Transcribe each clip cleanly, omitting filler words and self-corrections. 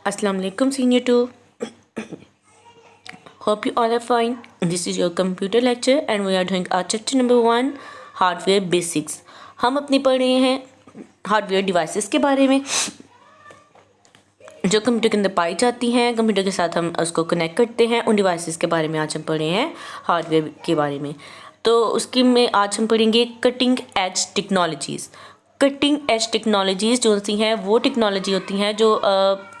Assalamu alaikum senior 2. Hope you all are fine. This is your computer lecture and we are doing our chapter number 1 hardware basics. हम अपनी पढ़ रहे हैं hardware devices के बारे में जो कंप्यूटर के अंदर पाई जाती हैं। कंप्यूटर के साथ हम उसको कनेक्ट करते हैं। उन डिवाइसेस के बारे में आज हम पढ़ रहे हैं हार्डवेयर के बारे में। तो उसकी में आज हम पढ़ेंगे cutting edge technologies. Cutting edge technologies जो सी हैं वो टेक्नोलॉजी होती हैं जो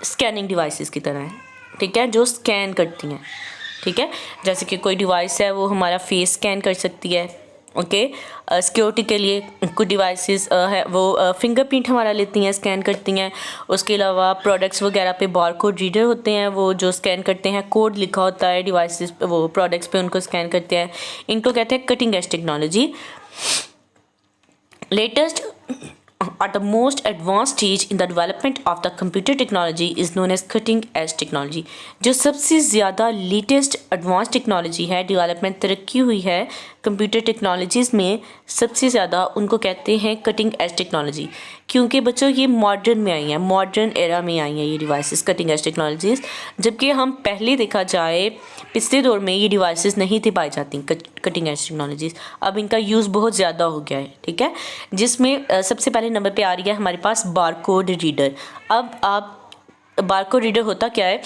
स्कैनिंग डिवाइसेस की तरह हैं, ठीक है, जो स्कैन करती हैं, ठीक है। जैसे कि कोई डिवाइस है वो हमारा फेस स्कैन कर सकती है, ओके। सिक्योरिटी के लिए कुछ डिवाइसेस है वो फिंगरप्रिंट हमारा लेती हैं, स्कैन करती हैं। उसके अलावा प्रोडक्ट्स वगैरह पे बारकोड रीडर होते हैं वो जो स्कैन करते हैं, कोड लिखा होता है डिवाइसेस वो प्रोडक्ट्स पे उनको स्कैन करते हैं। इनको कहते हैं cutting edge technology. Latest at the most advanced stage in the development of the computer technology is known as cutting edge technology। जो सबसे ज़्यादा लेटेस्ट एडवांस टेक्नोलॉजी है, डेवलपमेंट तरक्की हुई है कंप्यूटर टेक्नोलॉजीज़ में, सबसे ज़्यादा उनको कहते हैं कटिंग एज टेक्नोलॉजी। क्योंकि बच्चों ये मॉडर्न में आई हैं, मॉडर्न एरा में आई हैं ये डिवाइसेस कटिंग एज टेक्नोलॉजीज़। जबकि हम पहले देखा जाए पिछले दौर में ये डिवाइसेस नहीं थी पाई जाती कटिंग एज टेक्नोलॉजीज़। अब इनका यूज़ बहुत ज़्यादा हो गया है, ठीक है। जिसमें सबसे पहले नंबर पे आ रही है हमारे पास बारकोड रीडर। अब आप बारकोड रीडर होता क्या है,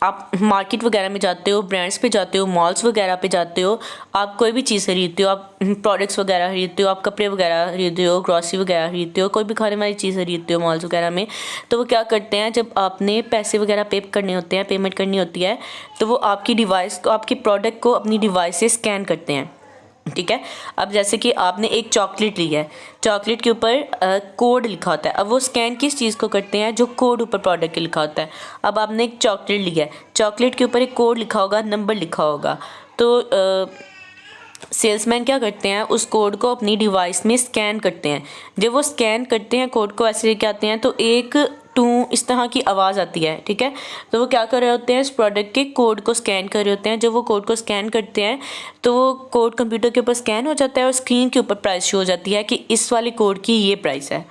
आप मार्केट वगैरह में जाते हो, ब्रांड्स पे जाते हो, मॉल्स वगैरह पे जाते हो, आप कोई भी चीज़ खरीदते हो, आप प्रोडक्ट्स वगैरह खरीदते हो, आप कपड़े वगैरह खरीदते हो, ग्रॉसरी वगैरह खरीदते हो, कोई भी खाने वाली चीज़ खरीदते हो मॉल्स वगैरह में। तो वो क्या करते हैं, जब आपने पैसे वगैरह पे करने होते हैं, पेमेंट करनी होती है, तो वो आपकी डिवाइस को, आपके प्रोडक्ट को अपनी डिवाइस से स्कैन करते हैं, ठीक है। अब जैसे कि आपने एक चॉकलेट ली है, चॉकलेट के ऊपर कोड लिखा होता है। अब वो स्कैन किस चीज़ को करते हैं, जो कोड ऊपर प्रोडक्ट के लिखा होता है। अब आपने एक चॉकलेट लिया है, चॉकलेट के ऊपर एक कोड लिखा होगा, नंबर लिखा होगा। तो सेल्समैन क्या करते हैं, उस कोड को अपनी डिवाइस में स्कैन करते हैं। जब वो स्कैन करते हैं कोड को ऐसे लेके आते हैं तो एक टू इस तरह की आवाज़ आती है, ठीक है। तो वो क्या कर रहे होते हैं, इस प्रोडक्ट के कोड को स्कैन कर रहे होते हैं। जब वो कोड को स्कैन करते हैं तो वो कोड कंप्यूटर के ऊपर स्कैन हो जाता है और स्क्रीन के ऊपर प्राइस शो हो जाती है कि इस वाले कोड की ये प्राइस है,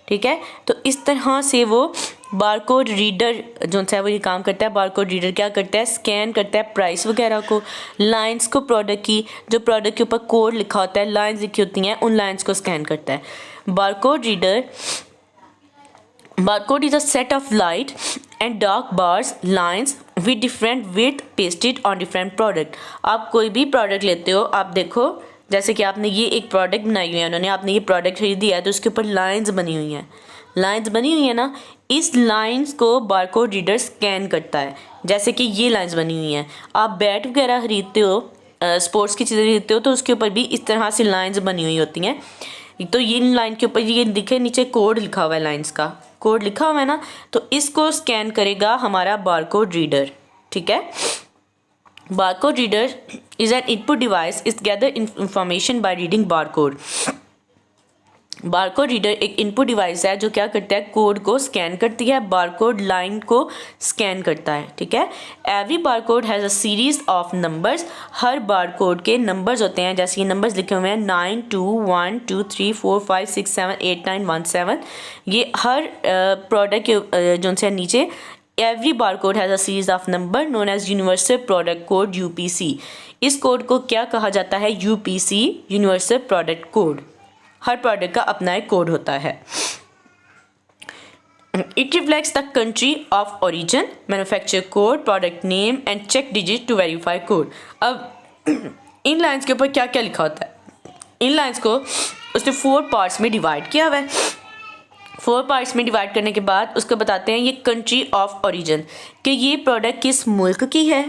ठीक है। तो इस तरह से वो बारकोड रीडर जो है वो ये काम करता है। बारकोड रीडर क्या करता है, स्कैन करता है प्राइस वगैरह को, लाइंस को, प्रोडक्ट की, जो प्रोडक्ट के ऊपर कोड लिखा होता है, लाइंस लिखी होती हैं, उन लाइंस को स्कैन करता है barcode reader. Barcode is a set of light and dark bars lines with different width pasted on different product। आप कोई भी प्रोडक्ट लेते हो, आप देखो जैसे कि आपने ये एक प्रोडक्ट बनाई हुई है, उन्होंने, आपने ये प्रोडक्ट खरीदी है तो उसके ऊपर लाइंस बनी हुई हैं, लाइंस बनी हुई है ना। इस लाइंस को बारकोड रीडर स्कैन करता है। जैसे कि ये लाइंस बनी हुई हैं, आप बैट वगैरह खरीदते हो, स्पोर्ट्स की चीज़ें खरीदते हो, तो उसके ऊपर भी इस तरह से लाइंस बनी हुई होती हैं। तो ये लाइन के ऊपर ये दिखे नीचे कोड लिखा हुआ है, लाइंस का कोड लिखा हुआ है ना, तो इसको स्कैन करेगा हमारा बारकोड रीडर, ठीक है। Barcode reader is an input device is gather information by reading barcode. Barcode reader एक इनपुट डिवाइस है जो क्या करता है, कोड को स्कैन करती है, बारकोड लाइन को स्कैन करता है, ठीक है। Every barcode has a series of numbers. Her barcode के नंबर्स होते हैं, जैसे ये नंबर्स लिखे हुए हैं 9 2 1 2 3 4 5 6 7 8 9 1 7। ये हर प्रोडक्ट के जो से नीचे every barcode has a series of number known as universal product code UPC. इस कोड को क्या कहा जाता है, यूपीसी, यूनिवर्सल प्रोडक्ट कोड। हर प्रोडक्ट का अपना एक कोड होता है। It reflects the country of origin, manufacture code, product name and check digit to verify code. अब इन लाइंस के ऊपर क्या क्या लिखा होता है, इन लाइंस को उसने 4 पार्ट्स में डिवाइड किया हुआ है। 4 पार्ट्स में डिवाइड करने के बाद उसको बताते हैं ये कंट्री ऑफ ओरिजिन, कि ये प्रोडक्ट किस मुल्क की है,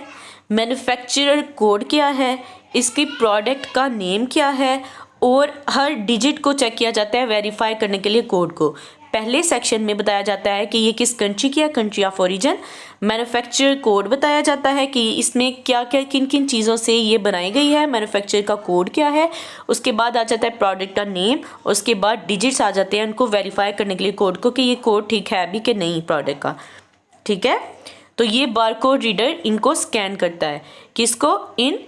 मैन्युफैक्चरर कोड क्या है, इसकी प्रोडक्ट का नेम क्या है, और हर डिजिट को चेक किया जाता है वेरीफाई करने के लिए कोड को। पहले सेक्शन में बताया जाता है कि ये किस कंट्री की है, country of origin. Manufacture code बताया जाता है कि इसमें क्या क्या किन किन चीज़ों से ये बनाई गई है, मैन्युफैक्चर का कोड क्या है। उसके बाद आ जाता है प्रोडक्ट का नेम, उसके बाद डिजिट्स आ जाते हैं उनको वेरीफाई करने के लिए कोड को, कि ये कोड ठीक है भी कि नहीं प्रोडक्ट का, ठीक है। तो ये बारकोड रीडर इनको स्कैन करता है, किसको, इन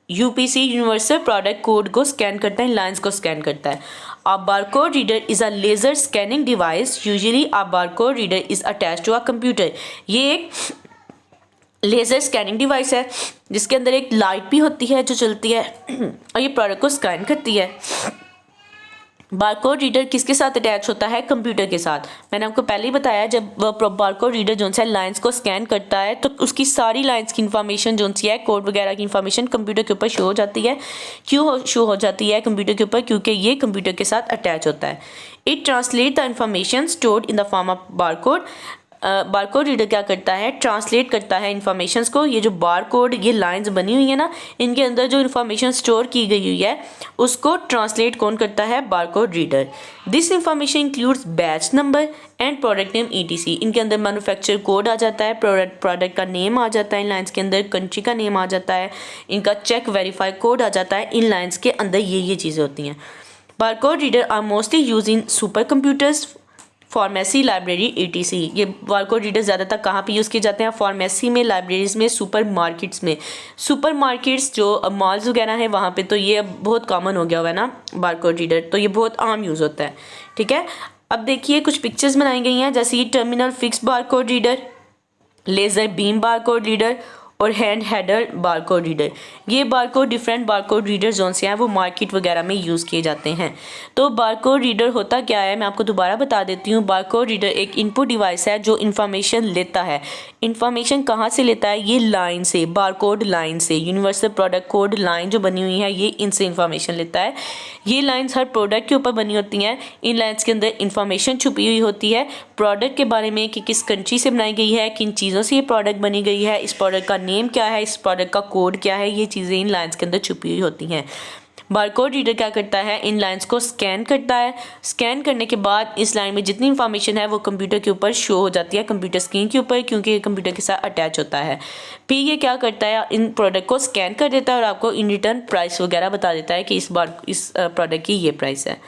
यूपीसी यूनिवर्सल प्रोडक्ट कोड को स्कैन करता है, लाइंस को स्कैन करता है। A barcode reader is a laser scanning device. Usually a barcode reader is attached to a computer. ये एक लेज़र स्कैनिंग डिवाइस है जिसके अंदर एक लाइट भी होती है जो चलती है और ये प्रोडक्ट को स्कैन करती है। बारकोड रीडर किसके साथ अटैच होता है? कंप्यूटर के साथ। मैंने आपको पहले ही बताया, जब बारकोड रीडर जो है लाइंस को स्कैन करता है तो उसकी सारी लाइंस की इन्फॉर्मेशन जो है, कोड वगैरह की इन्फॉर्मेशन कंप्यूटर के ऊपर शो हो जाती है। क्यों शो हो जाती है कंप्यूटर के ऊपर? क्योंकि ये कंप्यूटर के साथ अटैच होता है। It translate the information stored in the form of barcode. Barcode reader क्या करता है? ट्रांसलेट करता है इन्फॉर्मेशंस को। ये जो बारकोड, ये लाइंस बनी हुई है ना, इनके अंदर जो इन्फॉर्मेशन स्टोर की गई हुई है उसको ट्रांसलेट कौन करता है? Barcode reader. This information includes batch number and product name ETC। इनके अंदर मैन्युफैक्चर कोड आ जाता है, प्रोडक्ट का नेम आ जाता है इन लाइंस के अंदर, कंट्री का नेम आ जाता है, इनका चेक वेरीफाई कोड आ जाता है। इन लाइंस के अंदर ये चीज़ें होती हैं। Barcode reader are mostly use in super computers, pharmacy, library, ETC। ये बारकोड रीडर ज़्यादातर कहाँ पे यूज़ किए जाते हैं? फार्मेसी में, लाइब्रेरीज में, सुपर मार्केट्स में। सुपर मार्केट्स जो मॉल्स वगैरह हैं वहाँ पे तो ये अब बहुत कॉमन हो गया हुआ है ना बारकोड रीडर, तो ये बहुत आम यूज़ होता है। ठीक है, अब देखिए कुछ पिक्चर्स बनाई गई हैं, जैसे ये terminal fix barcode reader, laser beam barcode reader और हैंड हेडर बारकोड रीडर। ये barcode different barcode reader zone से हैं, वो मार्केट वगैरह में यूज़ किए जाते हैं। तो बारकोड रीडर होता क्या है, मैं आपको दोबारा बता देती हूँ। बारकोड रीडर एक इनपुट डिवाइस है जो इन्फॉर्मेशन लेता है। इन्फॉर्मेशन कहाँ से लेता है? ये लाइन से, बारकोड लाइन से, यूनिवर्सल प्रोडक्ट कोड लाइन जो बनी हुई है, ये इनसे इन्फॉर्मेशन लेता है। ये लाइन्स हर प्रोडक्ट के ऊपर बनी होती हैं। इन लाइन्स के अंदर इन्फॉर्मेशन छुपी हुई होती है प्रोडक्ट के बारे में, कि किस कंट्री से बनाई गई है, किन चीज़ों से ये प्रोडक्ट बनी गई है, इस प्रोडक्ट का नेम क्या है, इस प्रोडक्ट का कोड क्या है। ये चीज़ें इन लाइन्स के अंदर छुपी हुई होती हैं। बारकोड रीडर क्या करता है? इन लाइन्स को स्कैन करता है। स्कैन करने के बाद इस लाइन में जितनी इन्फॉर्मेशन है वो कंप्यूटर के ऊपर शो हो जाती है, कंप्यूटर स्क्रीन के ऊपर, क्योंकि ये कंप्यूटर के साथ अटैच होता है। फिर ये क्या करता है? इन प्रोडक्ट को स्कैन कर देता है और आपको इन रिटर्न प्राइस वगैरह बता देता है कि इस प्रोडक्ट की ये प्राइस है।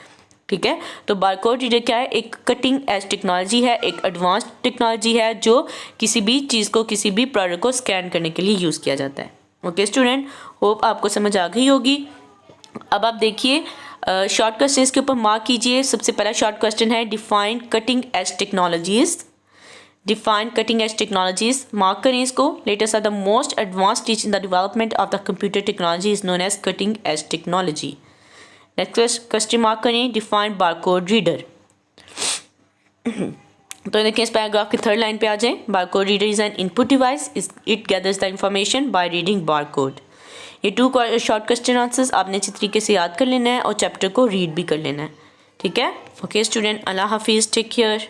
ठीक है, तो बारकोड रीडर क्या है? एक कटिंग एज टेक्नोलॉजी है, एक एडवांस टेक्नोलॉजी है जो किसी भी चीज़ को, किसी भी प्रोडक्ट को स्कैन करने के लिए यूज़ किया जाता है। ओके स्टूडेंट, होप आपको समझ आ गई होगी। अब आप देखिए शॉर्ट क्वेश्चन के ऊपर मार्क कीजिए। सबसे पहला शॉर्ट क्वेश्चन है define cutting edge technologies. Define cutting edge technologies, mark करें इसको। Latest are the most advance stage in the development of the computer technology is known as cutting edge technology. Next question mark करें define barcode reader. तो देखिए इस paragraph की third line पे आ जाएं। Barcode reader is an input device, it gathers the information by reading barcode. ये 2 short question answers आपने अच्छी तरीके से याद कर लेना है और चैप्टर को रीड भी कर लेना है। ठीक है, ओके स्टूडेंट, अल्लाह हाफिज़, टेक केयर।